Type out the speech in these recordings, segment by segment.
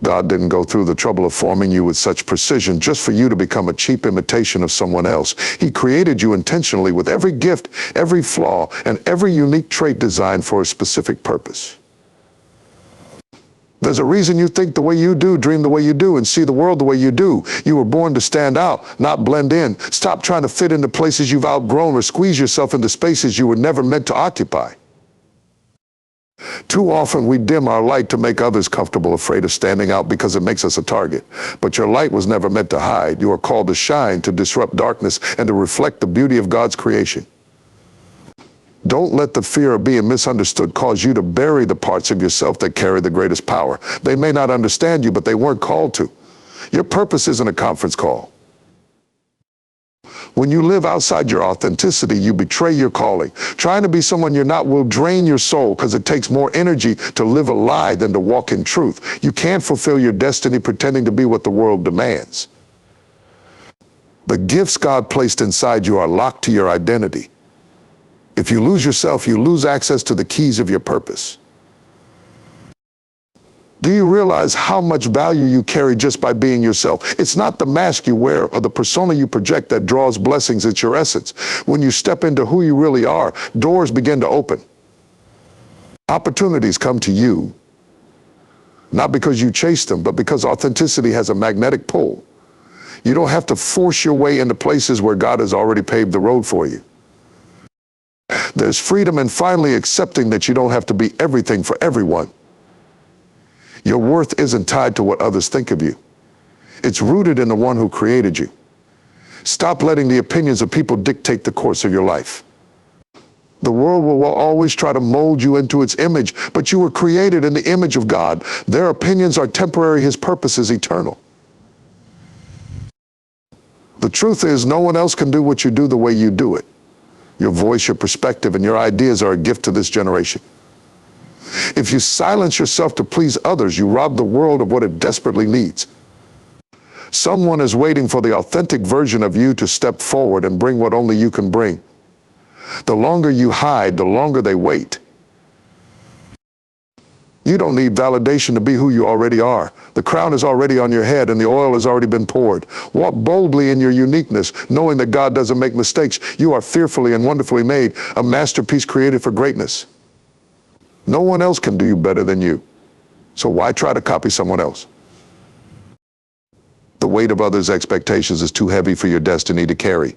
God didn't go through the trouble of forming you with such precision just for you to become a cheap imitation of someone else. He created you intentionally with every gift, every flaw, and every unique trait designed for a specific purpose. There's a reason you think the way you do, dream the way you do, and see the world the way you do. You were born to stand out, not blend in. Stop trying to fit into places you've outgrown or squeeze yourself into spaces you were never meant to occupy. Too often we dim our light to make others comfortable, afraid of standing out because it makes us a target. But your light was never meant to hide. You are called to shine, to disrupt darkness, and to reflect the beauty of God's creation. Don't let the fear of being misunderstood cause you to bury the parts of yourself that carry the greatest power. They may not understand you, but they weren't called to. Your purpose isn't a conference call. When you live outside your authenticity, you betray your calling. Trying to be someone you're not will drain your soul because it takes more energy to live a lie than to walk in truth. You can't fulfill your destiny pretending to be what the world demands. The gifts God placed inside you are locked to your identity. If you lose yourself, you lose access to the keys of your purpose. Do you realize how much value you carry just by being yourself? It's not the mask you wear or the persona you project that draws blessings. It's your essence. When you step into who you really are, doors begin to open. Opportunities come to you, not because you chase them, but because authenticity has a magnetic pull. You don't have to force your way into places where God has already paved the road for you. There's freedom in finally accepting that you don't have to be everything for everyone. Your worth isn't tied to what others think of you. It's rooted in the one who created you. Stop letting the opinions of people dictate the course of your life. The world will always try to mold you into its image, but you were created in the image of God. Their opinions are temporary, His purpose is eternal. The truth is, no one else can do what you do the way you do it. Your voice, your perspective, and your ideas are a gift to this generation. If you silence yourself to please others, you rob the world of what it desperately needs. Someone is waiting for the authentic version of you to step forward and bring what only you can bring. The longer you hide, the longer they wait. You don't need validation to be who you already are. The crown is already on your head and the oil has already been poured. Walk boldly in your uniqueness, knowing that God doesn't make mistakes. You are fearfully and wonderfully made, a masterpiece created for greatness. No one else can do you better than you. So why try to copy someone else? The weight of others' expectations is too heavy for your destiny to carry.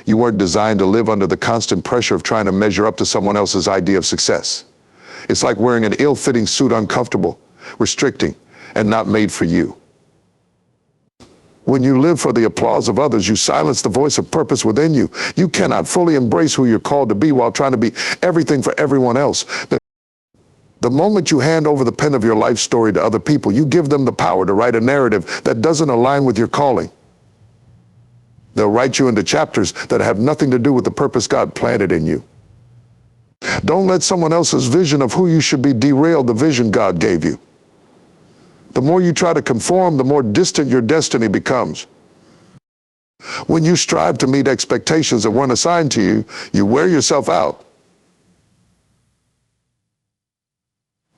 You weren't designed to live under the constant pressure of trying to measure up to someone else's idea of success. It's like wearing an ill-fitting suit, uncomfortable, restricting, and not made for you. When you live for the applause of others, you silence the voice of purpose within you. You cannot fully embrace who you're called to be while trying to be everything for everyone else. The moment you hand over the pen of your life story to other people, you give them the power to write a narrative that doesn't align with your calling. They'll write you into chapters that have nothing to do with the purpose God planted in you. Don't let someone else's vision of who you should be derail the vision God gave you. The more you try to conform, the more distant your destiny becomes. When you strive to meet expectations that weren't assigned to you, you wear yourself out.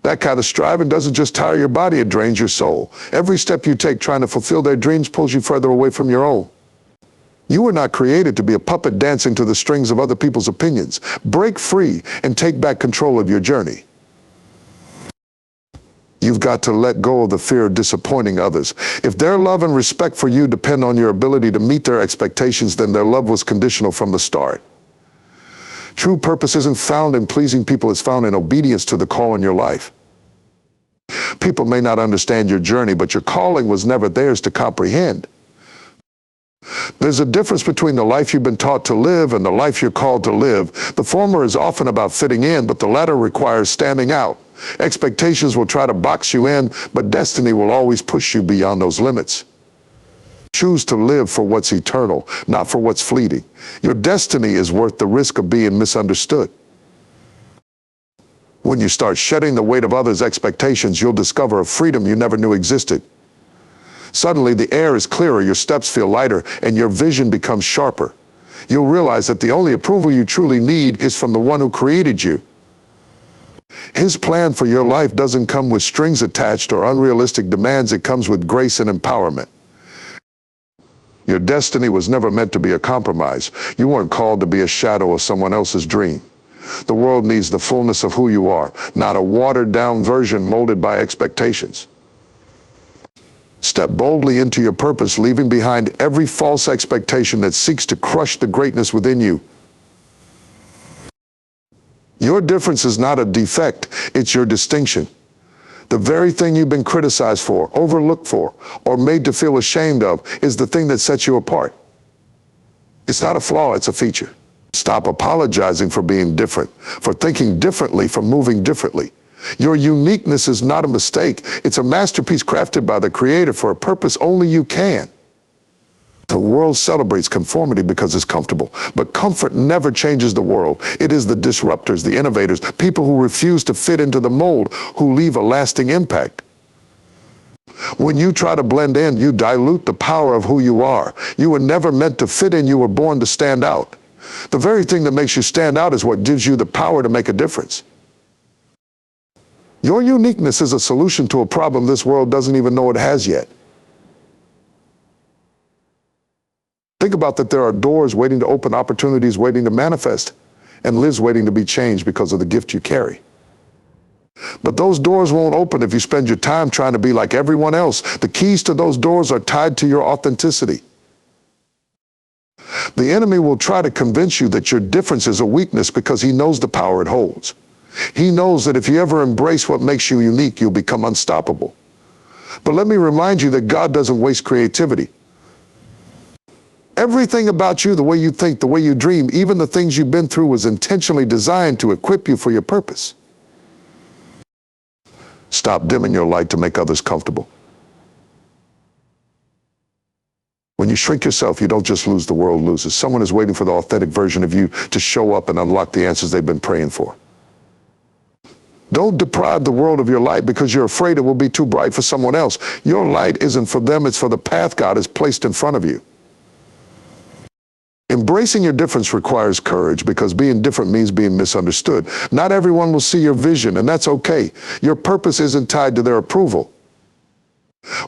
That kind of striving doesn't just tire your body, it drains your soul. Every step you take trying to fulfill their dreams pulls you further away from your own. You were not created to be a puppet dancing to the strings of other people's opinions. Break free and take back control of your journey. You've got to let go of the fear of disappointing others. If their love and respect for you depend on your ability to meet their expectations, then their love was conditional from the start. True purpose isn't found in pleasing people, it's found in obedience to the call in your life. People may not understand your journey, but your calling was never theirs to comprehend. There's a difference between the life you've been taught to live and the life you're called to live. The former is often about fitting in, but the latter requires standing out. Expectations will try to box you in, but destiny will always push you beyond those limits. Choose to live for what's eternal, not for what's fleeting. Your destiny is worth the risk of being misunderstood. When you start shedding the weight of others' expectations, you'll discover a freedom you never knew existed. Suddenly, the air is clearer, your steps feel lighter, and your vision becomes sharper. You'll realize that the only approval you truly need is from the one who created you. His plan for your life doesn't come with strings attached or unrealistic demands. It comes with grace and empowerment. Your destiny was never meant to be a compromise. You weren't called to be a shadow of someone else's dream. The world needs the fullness of who you are, not a watered-down version molded by expectations. Step boldly into your purpose, leaving behind every false expectation that seeks to crush the greatness within you. Your difference is not a defect, it's your distinction. The very thing you've been criticized for, overlooked for, or made to feel ashamed of is the thing that sets you apart. It's not a flaw, it's a feature. Stop apologizing for being different, for thinking differently, for moving differently. Your uniqueness is not a mistake. It's a masterpiece crafted by the Creator for a purpose only you can. The world celebrates conformity because it's comfortable, but comfort never changes the world. It is the disruptors, the innovators, people who refuse to fit into the mold, who leave a lasting impact. When you try to blend in, you dilute the power of who you are. You were never meant to fit in, you were born to stand out. The very thing that makes you stand out is what gives you the power to make a difference. Your uniqueness is a solution to a problem this world doesn't even know it has yet. Think about that there are doors waiting to open, opportunities waiting to manifest, and lives waiting to be changed because of the gift you carry. But those doors won't open if you spend your time trying to be like everyone else. The keys to those doors are tied to your authenticity. The enemy will try to convince you that your difference is a weakness because he knows the power it holds. He knows that if you ever embrace what makes you unique, you'll become unstoppable. But let me remind you that God doesn't waste creativity. Everything about you, the way you think, the way you dream, even the things you've been through, was intentionally designed to equip you for your purpose. Stop dimming your light to make others comfortable. When you shrink yourself, you don't just lose, the world loses. Someone is waiting for the authentic version of you to show up and unlock the answers they've been praying for. Don't deprive the world of your light because you're afraid it will be too bright for someone else. Your light isn't for them, it's for the path God has placed in front of you. Embracing your difference requires courage because being different means being misunderstood. Not everyone will see your vision, and that's okay. Your purpose isn't tied to their approval.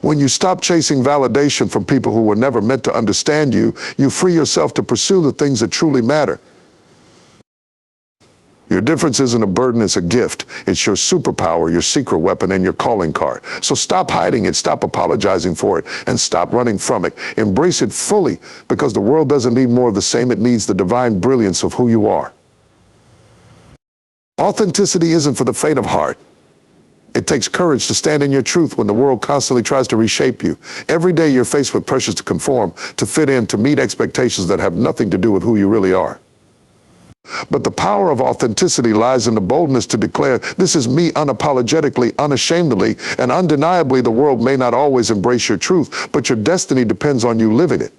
When you stop chasing validation from people who were never meant to understand you, you free yourself to pursue the things that truly matter. Your difference isn't a burden, it's a gift. It's your superpower, your secret weapon, and your calling card. So stop hiding it, stop apologizing for it, and stop running from it. Embrace it fully, because the world doesn't need more of the same, it needs the divine brilliance of who you are. Authenticity isn't for the faint of heart. It takes courage to stand in your truth when the world constantly tries to reshape you. Every day you're faced with pressures to conform, to fit in, to meet expectations that have nothing to do with who you really are. But the power of authenticity lies in the boldness to declare, this is me unapologetically, unashamedly, and undeniably. The world may not always embrace your truth, but your destiny depends on you living it.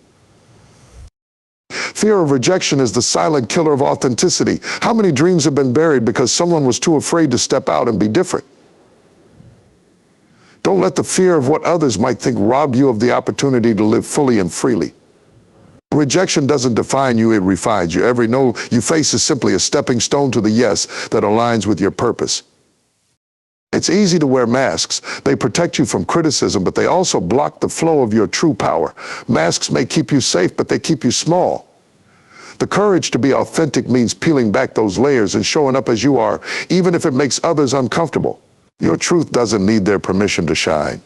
Fear of rejection is the silent killer of authenticity. How many dreams have been buried because someone was too afraid to step out and be different? Don't let the fear of what others might think rob you of the opportunity to live fully and freely. Rejection doesn't define you, it refines you. Every no you face is simply a stepping stone to the yes that aligns with your purpose. It's easy to wear masks. They protect you from criticism, but they also block the flow of your true power. Masks may keep you safe, but they keep you small. The courage to be authentic means peeling back those layers and showing up as you are, even if it makes others uncomfortable. Your truth doesn't need their permission to shine.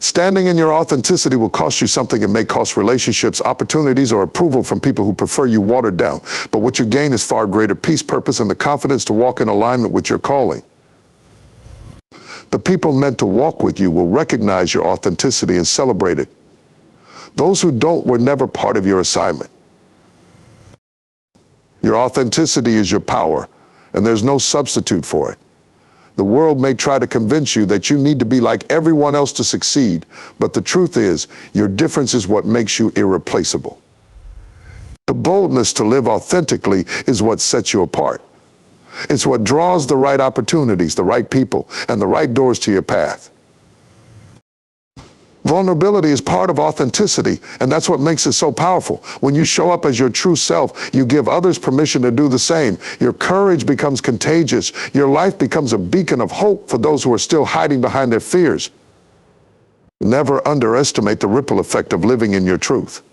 Standing in your authenticity will cost you something. It may cost relationships, opportunities, or approval from people who prefer you watered down. But what you gain is far greater peace, purpose, and the confidence to walk in alignment with your calling. The people meant to walk with you will recognize your authenticity and celebrate it. Those who don't were never part of your assignment. Your authenticity is your power, and there's no substitute for it. The world may try to convince you that you need to be like everyone else to succeed, but the truth is, your difference is what makes you irreplaceable. The boldness to live authentically is what sets you apart. It's what draws the right opportunities, the right people, and the right doors to your path. Vulnerability is part of authenticity, and that's what makes it so powerful. When you show up as your true self, you give others permission to do the same. Your courage becomes contagious. Your life becomes a beacon of hope for those who are still hiding behind their fears. Never underestimate the ripple effect of living in your truth.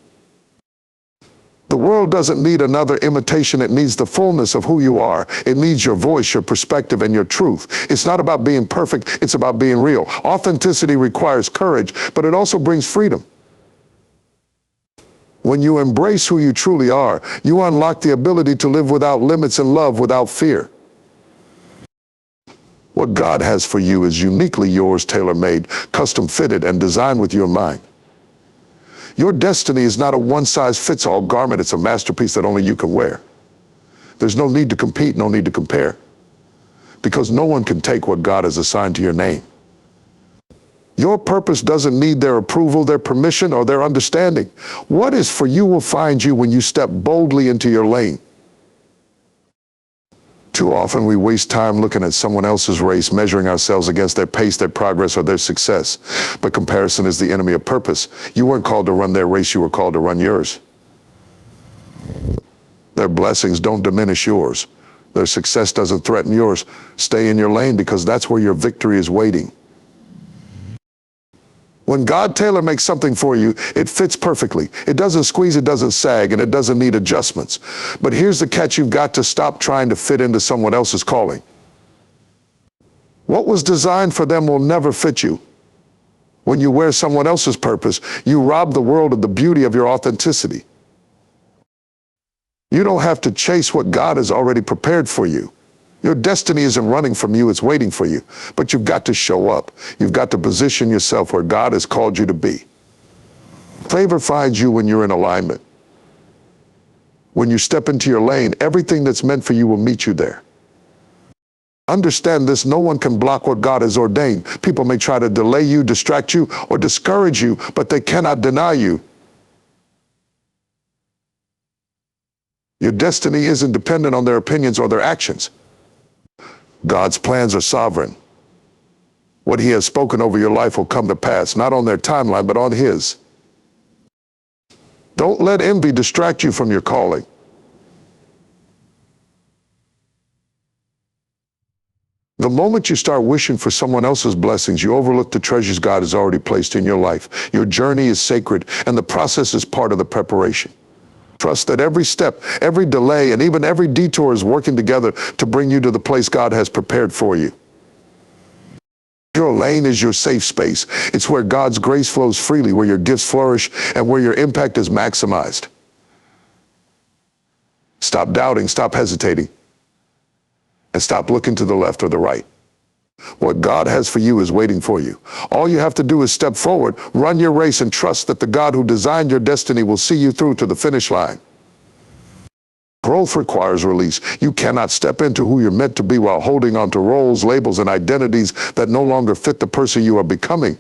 The world doesn't need another imitation. It needs the fullness of who you are. It needs your voice, your perspective, and your truth. It's not about being perfect. It's about being real. Authenticity requires courage, but it also brings freedom. When you embrace who you truly are, you unlock the ability to live without limits and love without fear. What God has for you is uniquely yours, tailor-made, custom-fitted, and designed with you in mind. Your destiny is not a one-size-fits-all garment. It's a masterpiece that only you can wear. There's no need to compete, no need to compare, because no one can take what God has assigned to your name. Your purpose doesn't need their approval, their permission, or their understanding. What is for you will find you when you step boldly into your lane. Too often we waste time looking at someone else's race, measuring ourselves against their pace, their progress, or their success. But comparison is the enemy of purpose. You weren't called to run their race, you were called to run yours. Their blessings don't diminish yours. Their success doesn't threaten yours. Stay in your lane, because that's where your victory is waiting. When God tailor makes something for you, it fits perfectly. It doesn't squeeze, it doesn't sag, and it doesn't need adjustments. But here's the catch: you've got to stop trying to fit into someone else's calling. What was designed for them will never fit you. When you wear someone else's purpose, you rob the world of the beauty of your authenticity. You don't have to chase what God has already prepared for you. Your destiny isn't running from you, it's waiting for you. But you've got to show up. You've got to position yourself where God has called you to be. Favor finds you when you're in alignment. When you step into your lane, everything that's meant for you will meet you there. Understand this: no one can block what God has ordained. People may try to delay you, distract you, or discourage you, but they cannot deny you. Your destiny isn't dependent on their opinions or their actions. God's plans are sovereign. What He has spoken over your life will come to pass, not on their timeline, but on His. Don't let envy distract you from your calling. The moment you start wishing for someone else's blessings, you overlook the treasures God has already placed in your life. Your journey is sacred, and the process is part of the preparation. Trust that every step, every delay, and even every detour is working together to bring you to the place God has prepared for you. Your lane is your safe space. It's where God's grace flows freely, where your gifts flourish, and where your impact is maximized. Stop doubting, stop hesitating, and stop looking to the left or the right. What God has for you is waiting for you. All you have to do is step forward, run your race, and trust that the God who designed your destiny will see you through to the finish line. Growth requires release. You cannot step into who you're meant to be while holding on to roles, labels, and identities that no longer fit the person you are becoming.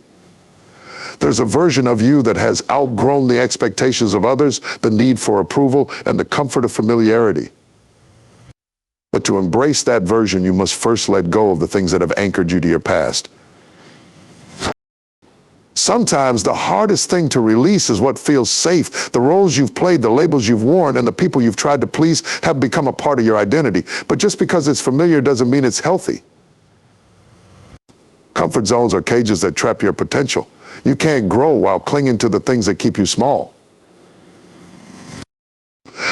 There's a version of you that has outgrown the expectations of others, the need for approval, and the comfort of familiarity. But to embrace that version, you must first let go of the things that have anchored you to your past. Sometimes the hardest thing to release is what feels safe. The roles you've played, the labels you've worn, and the people you've tried to please have become a part of your identity. But just because it's familiar doesn't mean it's healthy. Comfort zones are cages that trap your potential. You can't grow while clinging to the things that keep you small.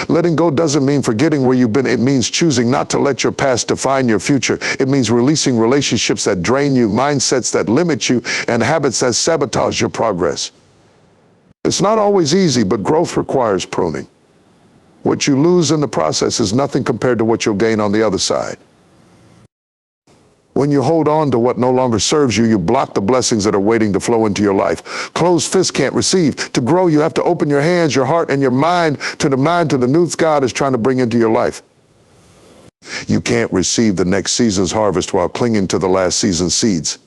Letting go doesn't mean forgetting where you've been. It means choosing not to let your past define your future. It means releasing relationships that drain you, mindsets that limit you, and habits that sabotage your progress. It's not always easy, but growth requires pruning. What you lose in the process is nothing compared to what you'll gain on the other side. When you hold on to what no longer serves you, you block the blessings that are waiting to flow into your life. Closed fists can't receive. To grow, you have to open your hands, your heart, and your mind to the news God is trying to bring into your life. You can't receive the next season's harvest while clinging to the last season's seeds.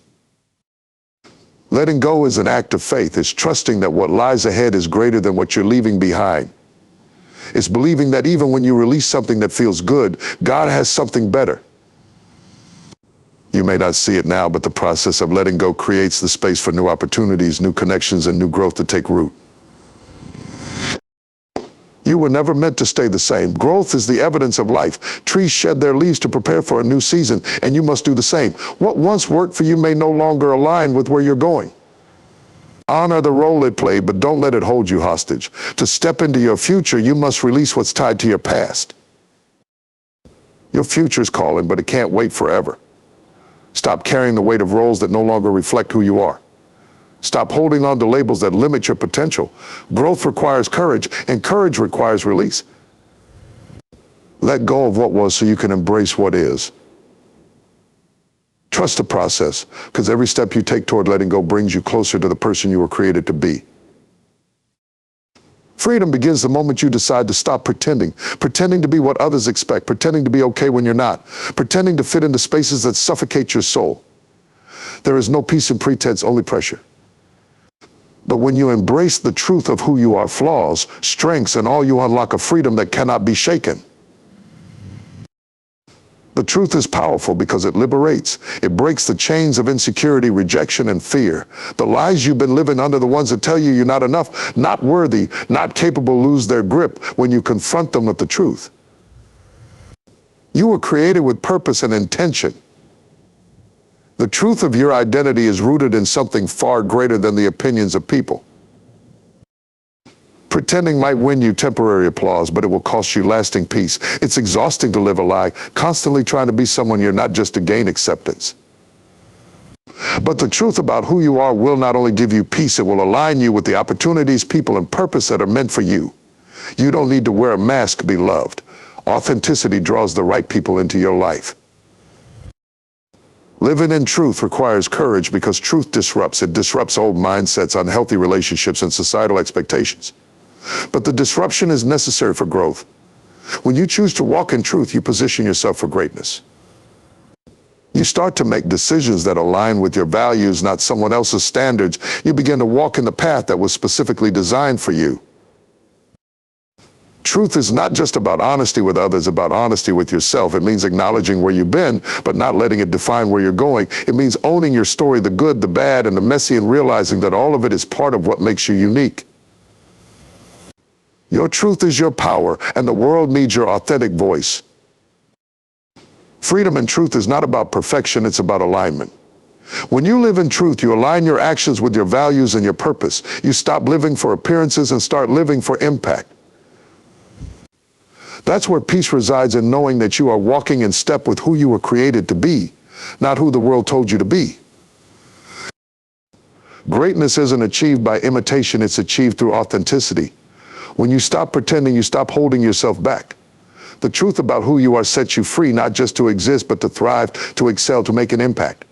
Letting go is an act of faith. It's trusting that what lies ahead is greater than what you're leaving behind. It's believing that even when you release something that feels good, God has something better. You may not see it now, but the process of letting go creates the space for new opportunities, new connections, and new growth to take root. You were never meant to stay the same. Growth is the evidence of life. Trees shed their leaves to prepare for a new season, and you must do the same. What once worked for you may no longer align with where you're going. Honor the role it played, but don't let it hold you hostage. To step into your future, you must release what's tied to your past. Your future is calling, but it can't wait forever. Stop carrying the weight of roles that no longer reflect who you are. Stop holding on to labels that limit your potential. Growth requires courage, and courage requires release. Let go of what was so you can embrace what is. Trust the process, because every step you take toward letting go brings you closer to the person you were created to be. Freedom begins the moment you decide to stop pretending to be what others expect, pretending to be okay when you're not, pretending to fit into spaces that suffocate your soul. There is no peace in pretense, only pressure. But when you embrace the truth of who you are, flaws, strengths, and all, you unlock a freedom that cannot be shaken. The truth is powerful because it liberates. It breaks the chains of insecurity, rejection, and fear. The lies you've been living under, the ones that tell you you're not enough, not worthy, not capable, lose their grip when you confront them with the truth. You were created with purpose and intention. The truth of your identity is rooted in something far greater than the opinions of people. Pretending might win you temporary applause, but it will cost you lasting peace. It's exhausting to live a lie, constantly trying to be someone you're not just to gain acceptance. But the truth about who you are will not only give you peace, it will align you with the opportunities, people, and purpose that are meant for you. You don't need to wear a mask to be loved. Authenticity draws the right people into your life. Living in truth requires courage because truth disrupts. It disrupts old mindsets, unhealthy relationships, and societal expectations. But the disruption is necessary for growth. When you choose to walk in truth, you position yourself for greatness. You start to make decisions that align with your values, not someone else's standards. You begin to walk in the path that was specifically designed for you. Truth is not just about honesty with others, about honesty with yourself. It means acknowledging where you've been, but not letting it define where you're going. It means owning your story, the good, the bad, and the messy, and realizing that all of it is part of what makes you unique. Your truth is your power, and the world needs your authentic voice. Freedom and truth is not about perfection, it's about alignment. When you live in truth, you align your actions with your values and your purpose. You stop living for appearances and start living for impact. That's where peace resides, in knowing that you are walking in step with who you were created to be, not who the world told you to be. Greatness isn't achieved by imitation, it's achieved through authenticity. When you stop pretending, you stop holding yourself back. The truth about who you are sets you free, not just to exist, but to thrive, to excel, to make an impact.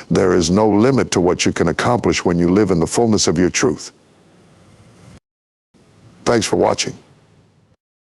There is no limit to what you can accomplish when you live in the fullness of your truth. Thanks for watching.